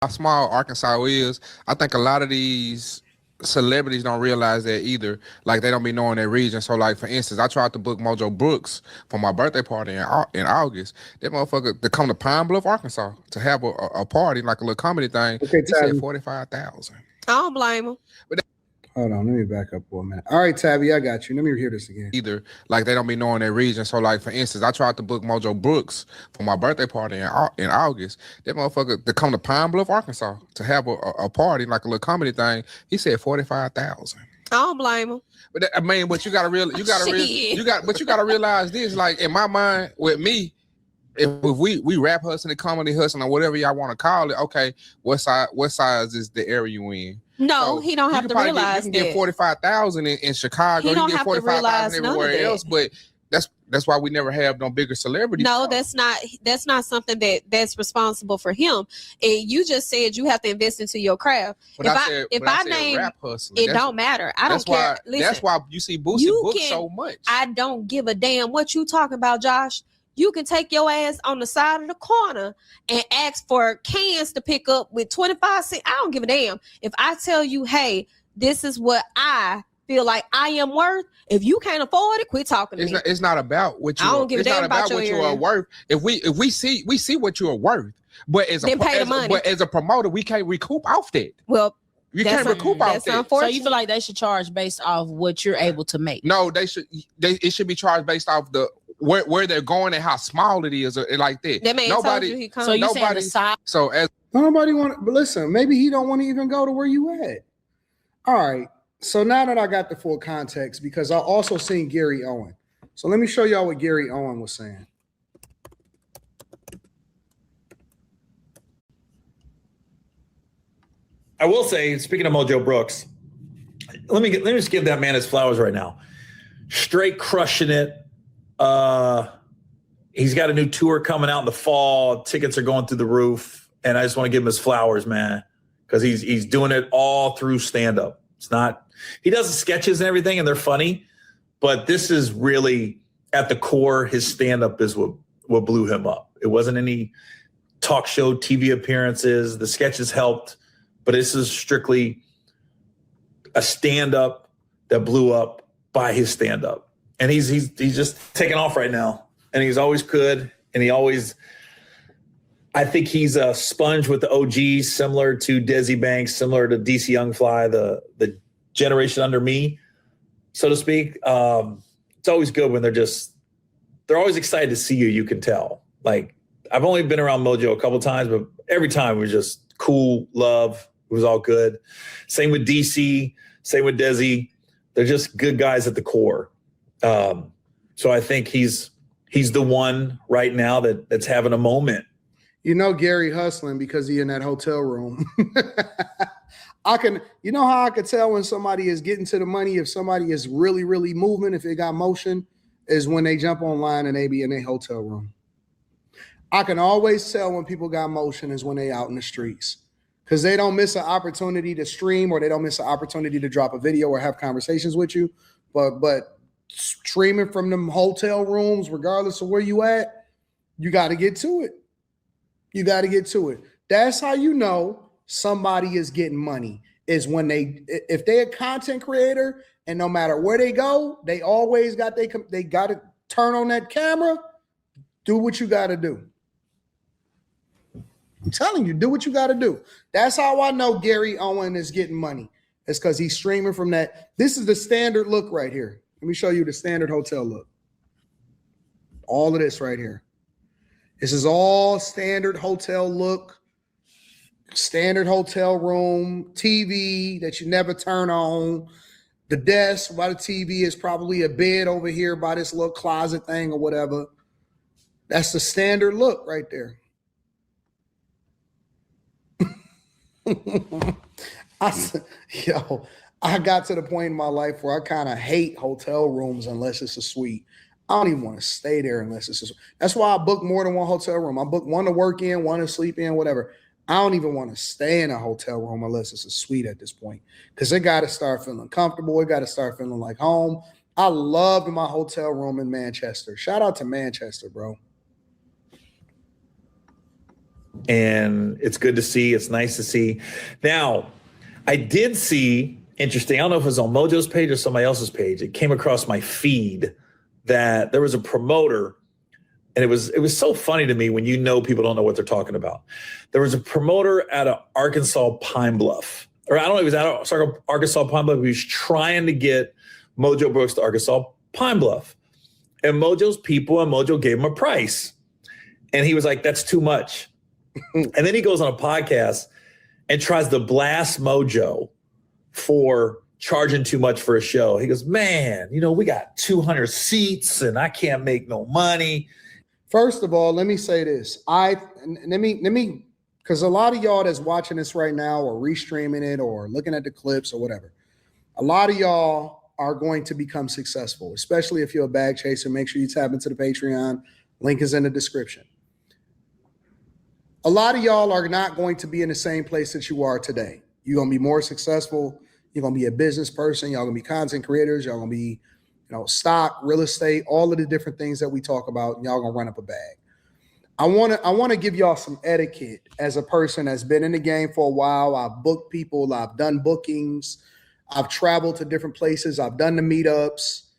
how small Arkansas is. I think a lot of these celebrities don't realize that either. Like they don't be knowing their region. So like for instance, I tried to book Mojo Brooks for my birthday party in August. That motherfucker to come to Pine Bluff, Arkansas to have a party like a little comedy thing. Okay, He said Tabby. 45,000. I don't blame him. Hold on, let me back up for a minute. All right, Tabby, I got you. Let me hear this again. Either like they don't be knowing their region. So like for instance, I tried to book Mojo Brooks for my birthday party in August. That motherfucker to come to Pine Bluff, Arkansas to have a party like a little comedy thing. He said 45,000. I don't blame him. But I mean, but you gotta realize this. Like in my mind, with me, if we rap hustling, comedy hustling, or whatever y'all want to call it, okay, what size is the area you in? No, so he don't have to realize you can get 45,000 in Chicago. He don't you can get have 45,000 everywhere else, but that's why we never have no bigger celebrities. No, that's not something that's responsible for him. And you just said you have to invest into your craft. But if I name rap hustling, it don't matter. I don't care. Listen, that's why you see Boosie book so much. I don't give a damn what you talking about, Josh. You can take your ass on the side of the corner and ask for cans to pick up with 25 cents. I don't give a damn. If I tell you, hey, this is what I feel like I am worth. If you can't afford it, quit talking to me. It's not about what you. I don't give a damn about what you are worth. If we see what you are worth, but as a promoter, we can't recoup off that. Well, you can't recoup off that. So you feel like they should charge based off what you're able to make? No, it should be charged based off the where they're going and how small it is, or like that. That man told you he comes. So you saying the size? So as nobody want, but listen, maybe he don't want to even go to where you at. All right. So now that I got the full context, because I also seen Gary Owens. So let me show y'all what Gary Owens was saying. I will say, speaking of Mojo Brooks, let me just give that man his flowers right now. Straight crushing it. He's got a new tour coming out in the fall. Tickets are going through the roof, and I just want to give him his flowers, man, because he's doing it all through stand-up. It's not, he does the sketches and everything, and they're funny, but this is really at the core. His stand-up is what blew him up. It wasn't any talk show TV appearances. The sketches helped, but this is strictly a stand-up that blew up by his stand-up. And he's just taking off right now. And he's always good. And I think he's a sponge with the OGs, similar to Desi Banks, similar to DC Young Fly, the generation under me, so to speak. It's always good when they're always excited to see you. You can tell. Like, I've only been around Mojo a couple of times, but every time it was just cool, love. It was all good. Same with DC, same with Desi. They're just good guys at the core. So I think he's the one right now that's having a moment. You know Gary hustling because he in that hotel room. You know how I could tell when somebody is getting to the money, if somebody is really, really moving, if they got motion, is when they jump online and they be in a hotel room. I can always tell when people got motion is when they out in the streets, because they don't miss an opportunity to stream, or they don't miss an opportunity to drop a video or have conversations with you. But streaming from them hotel rooms, regardless of where you at, you got to get to it. You got to get to it. That's how you know somebody is getting money, is when if they're a content creator and no matter where they go, they always got they got to turn on that camera, do what you got to do. I'm telling you, do what you got to do. That's how I know Gary Owens is getting money. It's because he's streaming from that. This is the standard look right here. Let me show you the standard hotel look. All of this right here. This is all standard hotel look, standard hotel room, TV that you never turn on. The desk by the TV is probably a bed over here by this little closet thing or whatever. That's the standard look right there. I got to the point in my life where I kind of hate hotel rooms unless it's a suite. I don't even want to stay there unless it's a suite. That's why I book more than one hotel room. I book one to work in, one to sleep in, whatever. I don't even want to stay in a hotel room unless it's a suite at this point, because it got to start feeling comfortable. It got to start feeling like home. I loved my hotel room in Manchester. Shout out to Manchester, bro. And it's good to see. It's nice to see. Now, I did see, interesting, I don't know if it was on Mojo's page or somebody else's page. It came across my feed that there was a promoter, and it was so funny to me when you know people don't know what they're talking about. There was a promoter at an Arkansas Pine Bluff, or I don't know if he was at Arkansas Pine Bluff. He was trying to get Mojo Brooks to Arkansas Pine Bluff. And Mojo's people and Mojo gave him a price. And he was like, that's too much. And then he goes on a podcast and tries to blast Mojo for charging too much for a show. He goes, man, we got 200 seats and I can't make no money. First of all, let me say this. Because a lot of y'all that's watching this right now or restreaming it or looking at the clips or whatever, a lot of y'all are going to become successful, especially if you're a bag chaser. Make sure you tap into the Patreon. Link is in the description. A lot of y'all are not going to be in the same place that you are today. You're going to be more successful. You're going to be a business person. Y'all going to be content creators. Y'all going to be, stock, real estate, all of the different things that we talk about. And y'all going to run up a bag. I want to give y'all some etiquette as a person that's been in the game for a while. I've booked people. I've done bookings. I've traveled to different places. I've done the meetups.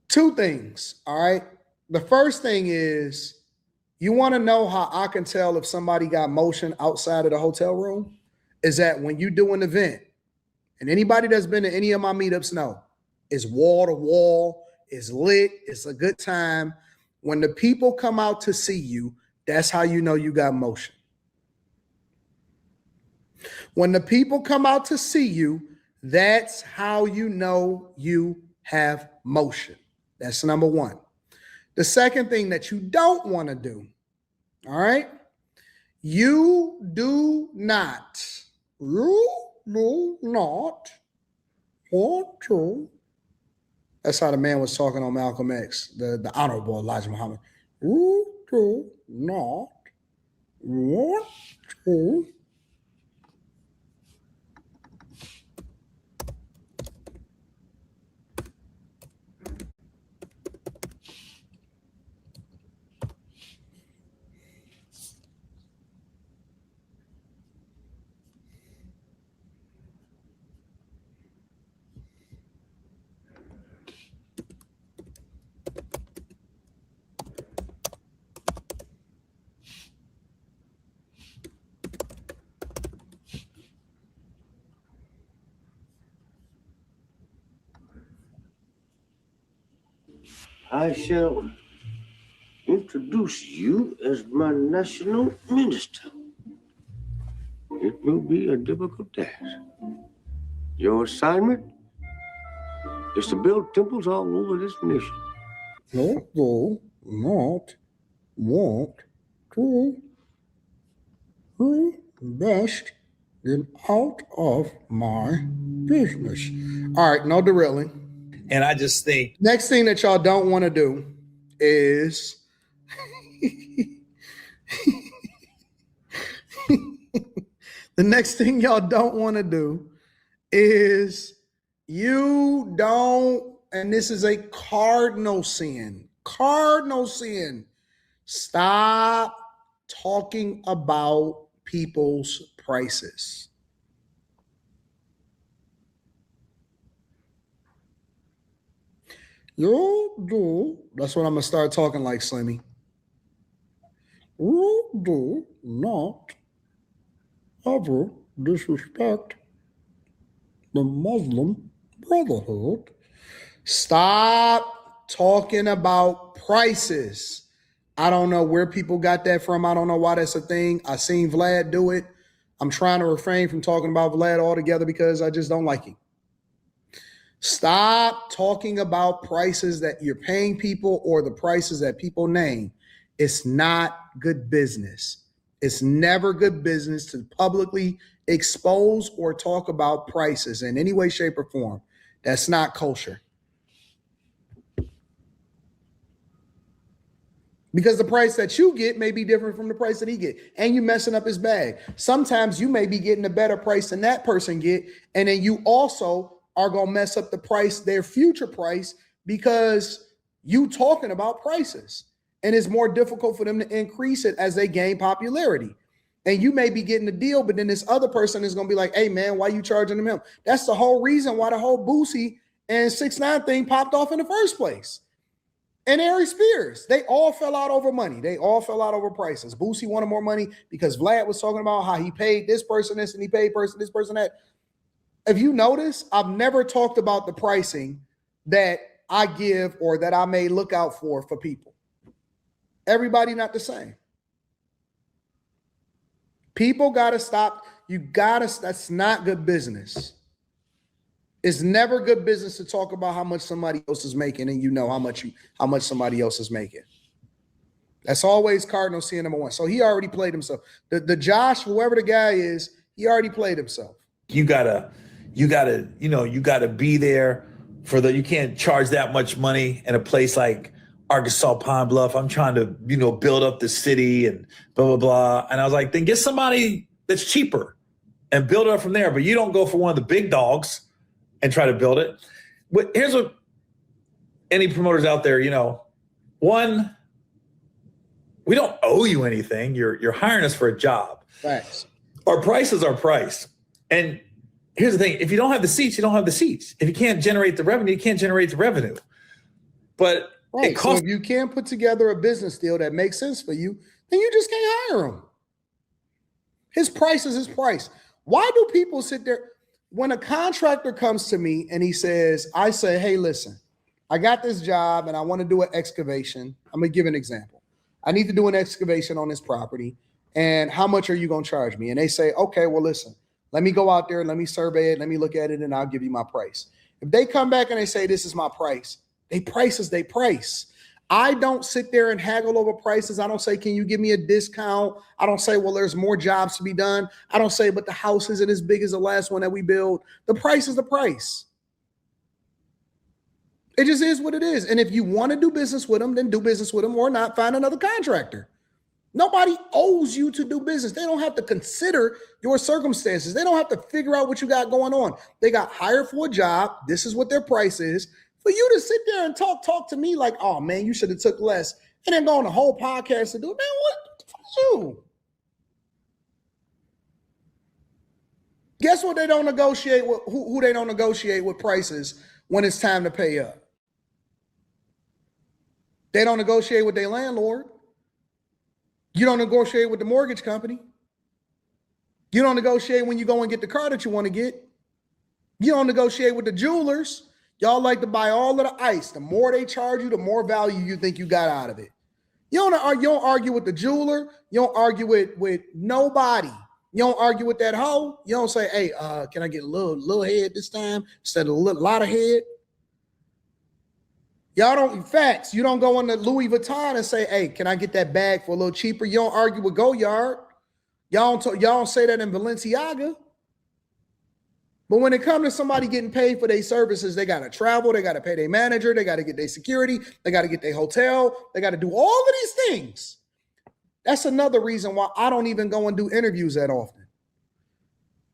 Two things, all right? The first thing is, you want to know how I can tell if somebody got motion outside of the hotel room? Is that when you do an event, and anybody that's been to any of my meetups know, it's wall to wall, it's lit, it's a good time. When the people come out to see you, that's how you know you got motion. When the people come out to see you, that's how you know you have motion. That's number one. The second thing that you don't want to do, all right? You do not want to. That's how the man was talking on Malcolm X, the Honorable Elijah Muhammad. You do not want to. I shall introduce you as my national minister. It will be a difficult task. Your assignment is to build temples all over this nation. You do not want to invest in out of my business. All right, no derailing. And I just think, Next thing that y'all don't want to do is the next thing y'all don't want to do is you don't, and this is a cardinal sin. Cardinal sin. Stop talking about people's prices. You do. That's what I'm going to start talking like, Slimmy. You do not ever disrespect the Muslim Brotherhood. Stop talking about prices. I don't know where people got that from. I don't know why that's a thing. I seen Vlad do it. I'm trying to refrain from talking about Vlad altogether because I just don't like him. Stop talking about prices that you're paying people or the prices that people name. It's not good business. It's never good business to publicly expose or talk about prices in any way, shape, or form. That's not kosher. Because the price that you get may be different from the price that he get, and you messing up his bag. Sometimes you may be getting a better price than that person get, and then you also are going to mess up the price, their future price, because you talking about prices. And it's more difficult for them to increase it as they gain popularity. And you may be getting a deal, but then this other person is going to be like, hey, man, why you charging them him? That's the whole reason why the whole Boosie and 6ix9ine thing popped off in the first place. And Ari Spears, they all fell out over money. They all fell out over prices. Boosie wanted more money because Vlad was talking about how he paid this person this and he paid this person that. If you notice, I've never talked about the pricing that I give or that I may look out for people. Everybody not the same. People got to stop. That's not good business. It's never good business to talk about how much somebody else is making and you know how much somebody else is making. That's always Cardinal seeing number one. So he already played himself. The Josh, whoever the guy is, he already played himself. You gotta be there for you can't charge that much money in a place like Arkansas Pine Bluff. I'm trying to, build up the city and blah, blah, blah. And I was like, then get somebody that's cheaper and build it up from there. But you don't go for one of the big dogs and try to build it. But here's what any promoters out there, one, we don't owe you anything. You're hiring us for a job. Thanks. Our price is our price. And here's the thing. If you don't have the seats, you don't have the seats. If you can't generate the revenue, you can't generate the revenue. But right. So if you can't put together a business deal that makes sense for you, then you just can't hire him. His price is his price. Why do people sit there? When a contractor comes to me and he says, I say, hey, listen, I got this job and I want to do an excavation. I'm going to give an example. I need to do an excavation on this property. And how much are you going to charge me? And they say, okay, well, listen, let me go out there, let me survey it, let me look at it, and I'll give you my price. If they come back and they say, this is my price, they price is they price. I don't sit there and haggle over prices. I don't say, can you give me a discount? I don't say, well, there's more jobs to be done. I don't say, but the house isn't as big as the last one that we build. The price is the price. It just is what it is. And if you want to do business with them, then do business with them or not, find another contractor. Nobody owes you to do business. They don't have to consider your circumstances. They don't have to figure out what you got going on. They got hired for a job. This is what their price is. For you to sit there and talk to me like, oh, man, you should have took less, and then go on the whole podcast and do, man, what the fuck is you? Guess what they don't negotiate with, who they don't negotiate with prices when it's time to pay up? They don't negotiate with their landlord. You don't negotiate with the mortgage company. You don't negotiate when you go and get the car that you want to get. You don't negotiate with the jewelers. Y'all like to buy all of the ice. The more they charge you, the more value you think you got out of it. You don't argue with the jeweler. You don't argue with nobody. You don't argue with that hoe. You don't say, hey, can I get a little head this time instead of a lot of head? Y'all don't, facts, you don't go into Louis Vuitton and say, hey, can I get that bag for a little cheaper? You don't argue with Goyard. Y'all don't say that in Balenciaga. But when it comes to somebody getting paid for their services, they got to travel, they got to pay their manager, they got to get their security, they got to get their hotel, they got to do all of these things. That's another reason why I don't even go and do interviews that often.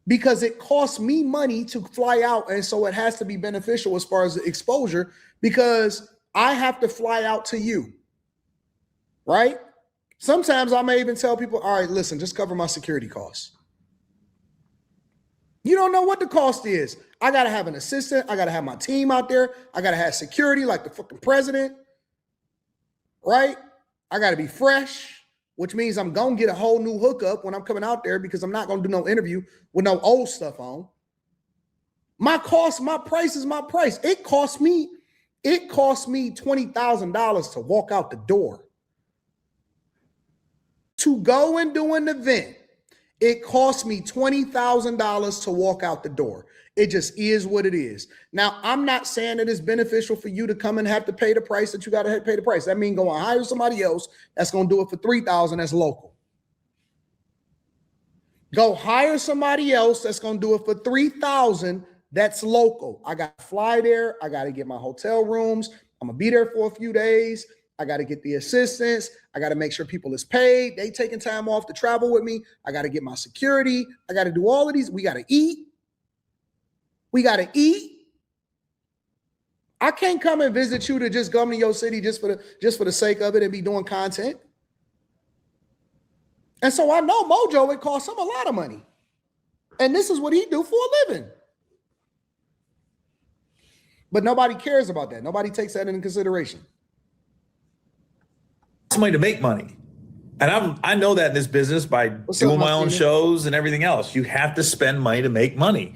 Because it costs me money to fly out, and so it has to be beneficial as far as the exposure, because I have to fly out to you, right? Sometimes I may even tell people, all right, listen, just cover my security costs. You don't know what the cost is. I got to have an assistant. I got to have my team out there. I got to have security like the fucking president, right? I got to be fresh, which means I'm going to get a whole new hookup when I'm coming out there, because I'm not going to do no interview with no old stuff on. My cost, my price is my price. It cost me $20,000 to walk out the door. To go and do an event, it cost me $20,000 to walk out the door. It just is what it is. Now, I'm not saying that it's beneficial for you to come and have to pay the price that you got to pay the price. That means go and hire somebody else that's going to do it for $3,000 that's local. Go hire somebody else that's going to do it for $3,000 that's local. I got to fly there. I got to get my hotel rooms. I'm going to be there for a few days. I got to get the assistants. I got to make sure people is paid. They taking time off to travel with me. I got to get my security. I got to do all of these. We got to eat. We got to eat. I can't come and visit you to just come to your city just for the sake of it and be doing content. And so I know Mojo, it costs him a lot of money. And this is what he do for a living. But nobody cares about that. Nobody takes that into consideration. Money to make money. And I know that in this business by doing my own shows and everything else. You have to spend money to make money.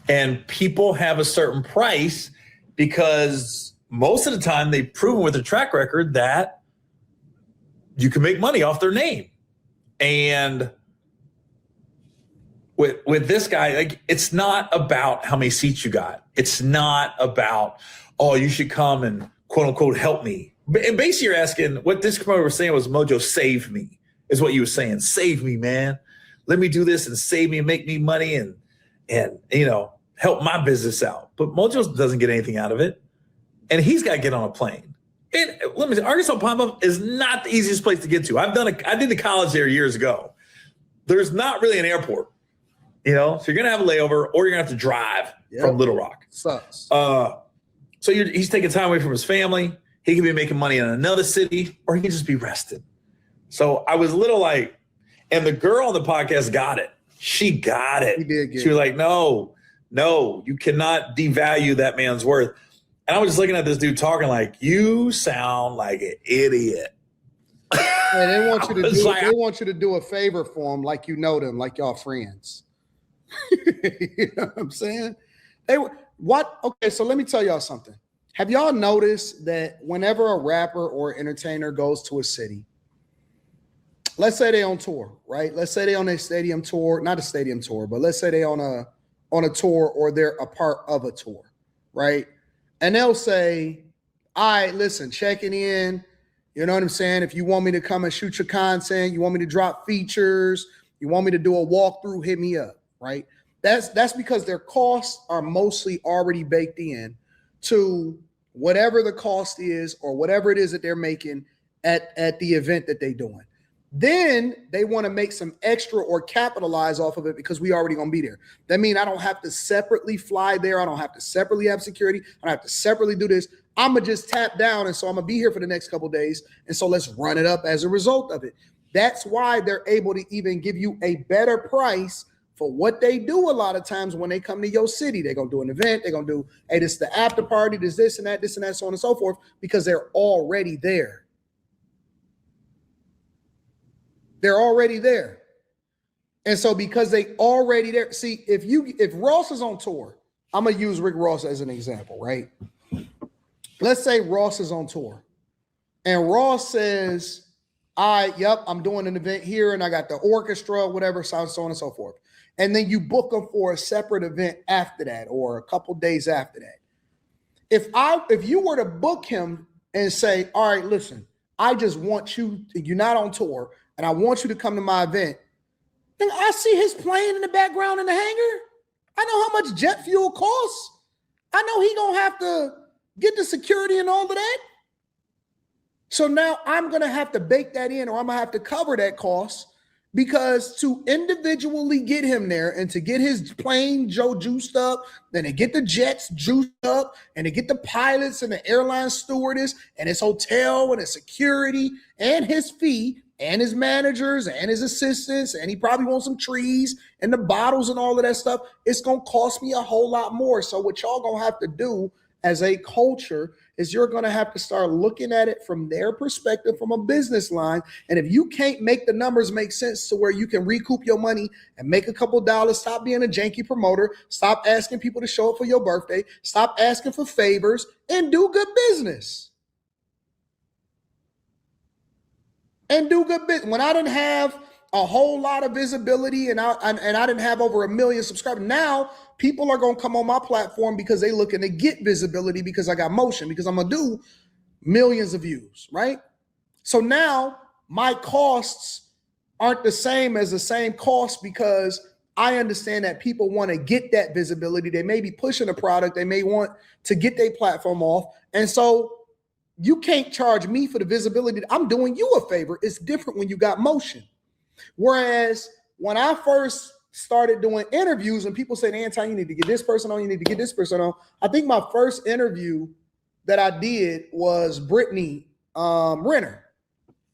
And people have a certain price because most of the time they've proven with their track record that you can make money off their name. And with this guy, like, it's not about how many seats you got. It's not about, oh, you should come and quote unquote help me. And basically you're asking, what this promoter was saying was, Mojo, save me, is what you were saying. Save me, man. Let me do this and save me and make me money and you know, help my business out. But Mojo doesn't get anything out of it. And he's got to get on a plane. And let me say, Arkansas pop-up is not the easiest place to get to. I did the college there years ago. There's not really an airport, you know, so you're going to have a layover or you're going to have to drive from Little Rock. Sucks. So he's taking time away from his family. He could be making money in another city or he could just be rested. So I was a little like, and the girl on the podcast got it. She got it. He did get she was like, no, you cannot devalue that man's worth. And I was just looking at this dude talking like, you sound like an idiot. And they want you to they want you to do a favor for them, like you know them, like y'all friends. You know what I'm saying? Okay, so let me tell y'all something. Have y'all noticed that whenever a rapper or entertainer goes to a city, let's say they on tour, right? Let's say they on a stadium tour, not a stadium tour, but let's say they on a tour or they're a part of a tour, right? And they'll say, all right, listen, checking in. You know what I'm saying? If you want me to come and shoot your content, you want me to drop features, you want me to do a walkthrough, hit me up, right? That's because their costs are mostly already baked in to whatever the cost is or whatever it is that they're making at the event that they're doing. Then they want to make some extra or capitalize off of it because we already going to be there. That means I don't have to separately fly there. I don't have to separately have security. I don't have to separately do this. I'm going to just tap down. And so I'm going to be here for the next couple of days. And so let's run it up as a result of it. That's why they're able to even give you a better price for what they do a lot of times when they come to your city. They're going to do an event. They're going to do, hey, this is the after party, this and that, so on and so forth, because they're already there. They're already there. And so because they already there, see, if Ross is on tour, I'm going to use Rick Ross as an example, right? Let's say Ross is on tour and Ross says, all right, yep, I'm doing an event here and I got the orchestra, whatever, so on and so forth. And then you book them for a separate event after that or a couple days after that. If you were to book him and say, all right, listen, I just want you're not on tour, and I want you to come to my event, then I see his plane in the background in the hangar. I know how much jet fuel costs. I know he gonna have to get the security and all of that. So now I'm gonna have to bake that in, or I'm gonna have to cover that cost, because to individually get him there and to get his plane juiced up, then to get the jets juiced up, and to get the pilots and the airline stewardess and his hotel and his security and his fee and his managers and his assistants, and he probably wants some trees and the bottles and all of that stuff, it's going to cost me a whole lot more. So what y'all going to have to do as a culture is you're going to have to start looking at it from their perspective, from a business line. And if you can't make the numbers make sense to where you can recoup your money and make a couple dollars, stop being a janky promoter, stop asking people to show up for your birthday, stop asking for favors, and do good business. And do good business. When I didn't have a whole lot of visibility and I didn't have over 1 million subscribers, now people are going to come on my platform because they looking to get visibility because I got motion, because I'm going to do millions of views, right? So now my costs aren't the same as the same cost because I understand that people want to get that visibility. They may be pushing a product. They may want to get their platform off. And so you can't charge me for the visibility. I'm doing you a favor. It's different when you got motion. Whereas when I first started doing interviews and people said, Anton, you need to get this person on, you need to get this person on. I think my first interview that I did was Brittany Renner.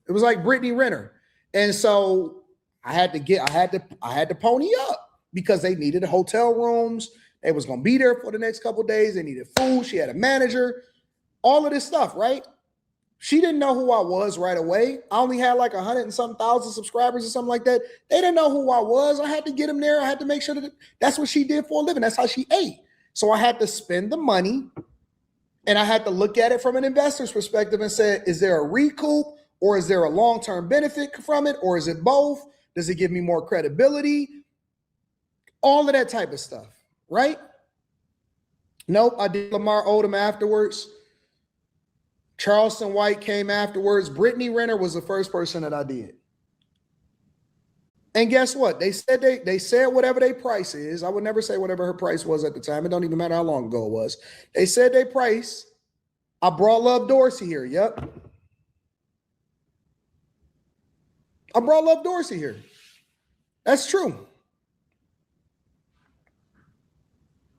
It was like Brittany Renner. And so I had to pony up because they needed hotel rooms. They was going to be there for the next couple of days. They needed food. She had a manager, all of this stuff, right? She didn't know who I was right away. I only had like 100 and some thousand subscribers or something like that. They didn't know who I was. I had to get them there. I had to make sure that that's what she did for a living. That's how she ate. So I had to spend the money, and I had to look at it from an investor's perspective and say, is there a recoup, or is there a long-term benefit from it, or is it both? Does it give me more credibility? All of that type of stuff, right? Nope, I did Lamar Odom afterwards. Charleston White came afterwards. Brittany Renner was the first person that I did. And guess what? They said whatever their price is. I would never say whatever her price was at the time. It don't even matter how long ago it was. They said their price. I brought Love Dorsey here. Yep. I brought Love Dorsey here. That's true.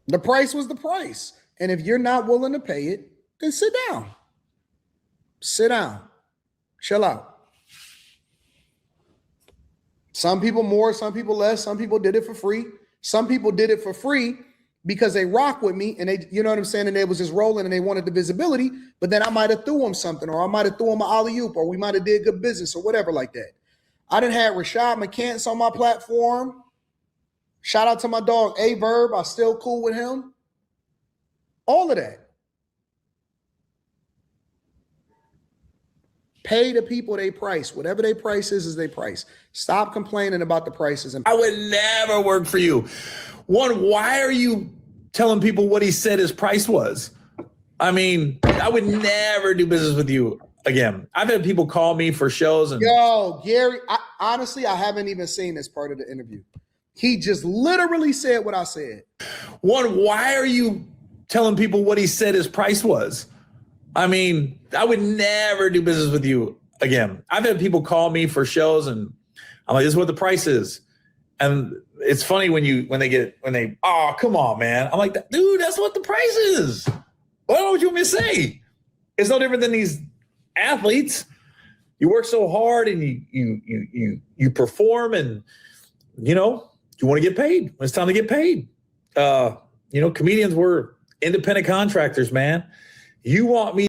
The price was the price. And if you're not willing to pay it, then sit down. Sit down. Chill out. Some people more, some people less. Some people did it for free. Some people did it for free because they rock with me and they, you know what I'm saying? And they was just rolling and they wanted the visibility, but then I might have threw them something, or I might have threw them an alley-oop, or we might have did good business or whatever like that. I done had Rashad McCants on my platform. Shout out to my dog, A-Verb. I still cool with him. All of that. Pay the people their price. Whatever their price is their price. Stop complaining about the prices. I would never work for you. One, why are you telling people what he said his price was? I mean, I would never do business with you again. I've had people call me for shows. And yo, Gary, honestly, I haven't even seen this part of the interview. He just literally said what I said. One, why are you telling people what he said his price was? I mean, I would never do business with you again. I've had people call me for shows and I'm like, this is what the price is. And it's funny when they, oh, come on, man. I'm like, dude, that's what the price is. What don't you want me to say? It's no different than these athletes. You work so hard and you perform, and you know, you want to get paid when it's time to get paid. Comedians were independent contractors, man. You want me